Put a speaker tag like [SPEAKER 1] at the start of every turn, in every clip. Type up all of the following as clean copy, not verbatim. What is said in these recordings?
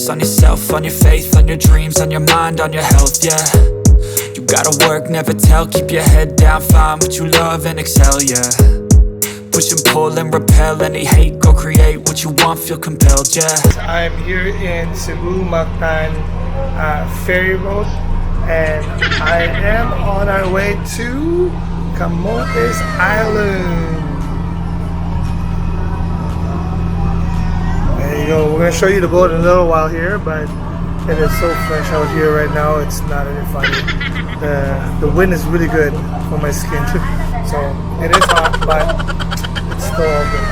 [SPEAKER 1] focus on yourself, on your faith, on your dreams, on your mind, on your health, yeah. You gotta work, never tell, keep your head down, find what you love and excel, yeah. Push and pull and repel any hate, go create what you want, feel compelled, yeah.
[SPEAKER 2] I'm here in Cebu Mactan Ferry Road, and I am on our way to Camotes Island. There you go. We're gonna show you the boat in a little while here, but it is so fresh out here right now. It's not any funny. The wind is really good for my skin, so it is hot, but it's still all good.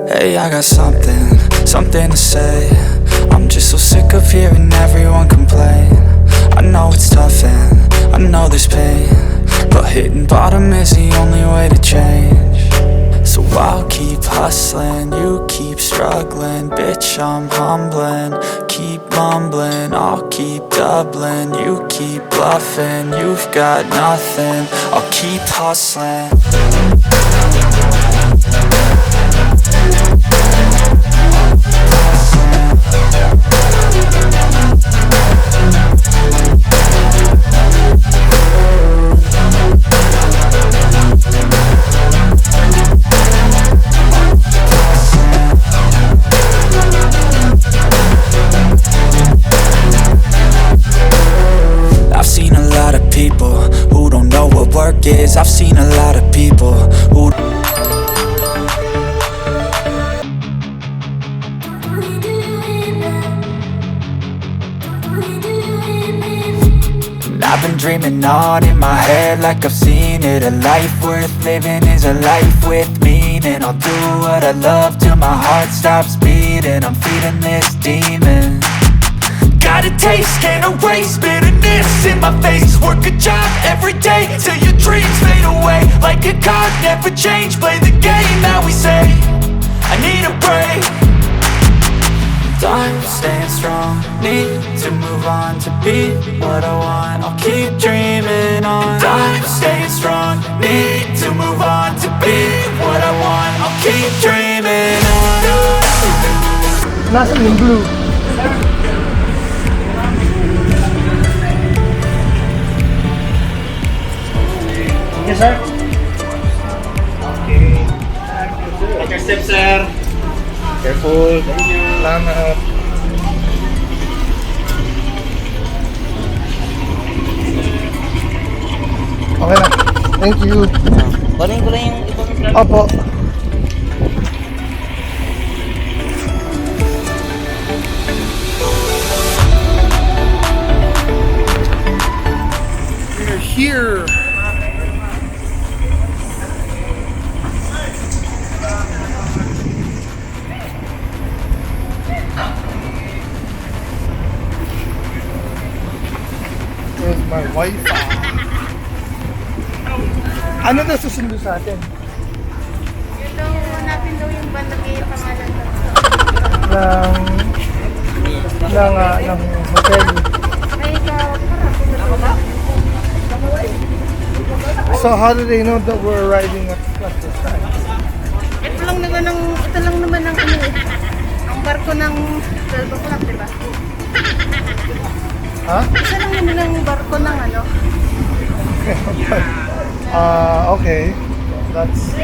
[SPEAKER 1] Hey, I got something to say. I'm just so sick of hearing everyone complain. I know it's tough and I know there's pain, but hitting bottom is the only way to change. So I'll keep hustling, you keep struggling. Bitch, I'm humbling, keep mumbling. I'll keep doubling, you keep bluffing. You've got nothing, I'll keep hustling. I've seen a lot of people who I've been dreaming on in my head like I've seen it. A life worth living is a life with meaning. I'll do what I love till my heart stops beating. I'm feeding this demon. Got a taste, can't erase bitterness in my face. Work a job every day till your dreams fade away. Like a card, never change, play the game that we say. I need a break. I'm staying strong, need to move on to be what I want. I'll keep dreaming on. I'm staying strong, need to move on to be what I want. I'll keep dreaming on.
[SPEAKER 2] Nothing in blue. Yes, sir. Okay. Take your step, sir. Careful. Thank you. Salamat. Okay na. Thank you.
[SPEAKER 3] Kunin ko lang yung ibang plan.
[SPEAKER 2] Opo. We're here. Where's my wife? Ano na susundo sa atin?
[SPEAKER 4] Yun daw, hanapin daw yung bandagay yung pangalan daw.
[SPEAKER 2] ng hotel.
[SPEAKER 4] Ay, ikaw.
[SPEAKER 2] So how do they know that we're arriving at this time?
[SPEAKER 4] Ito lang naman ang ano eh. Ang barko ng 12 o'clock, diba?
[SPEAKER 2] Ha?
[SPEAKER 4] Isa lang naman ang barko ng ano.
[SPEAKER 2] Okay. That's...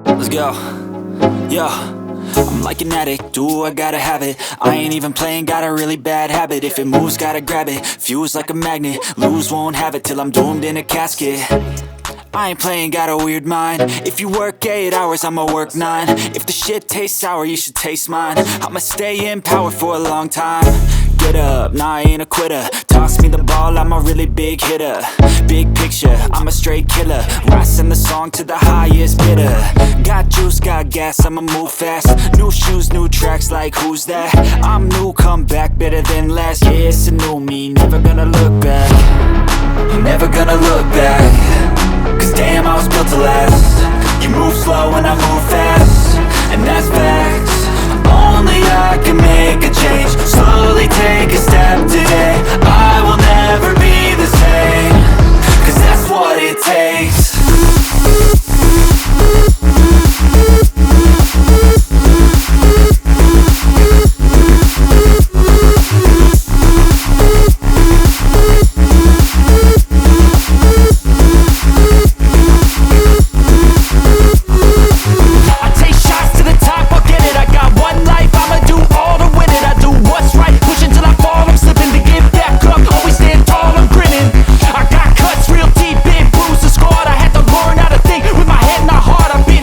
[SPEAKER 1] Let's go. Yeah. I'm like an addict, do I gotta have it. I ain't even playing, got a really bad habit. If it moves, gotta grab it, fuse like a magnet. Lose, won't have it till I'm doomed in a casket. I ain't playing, got a weird mind. If you work 8 hours, I'ma work 9. If the shit tastes sour, you should taste mine. I'ma stay in power for a long time. Get up, nah, I ain't a quitter. Toss me the ball, I'm a really big hitter. Big picture, I'm a straight killer. Rising the song to the highest bidder. Got juice, got gas, I'ma move fast. New shoes, new tracks, like who's that? I'm new, come back, better than last. Yeah, it's a new me, never gonna look back. I'm never gonna look back. Cause damn, I was built to last. You move slow and I move fast, and that's facts. Only I can make a change. Slowly take a step today. I will never be the same, cause that's what it takes.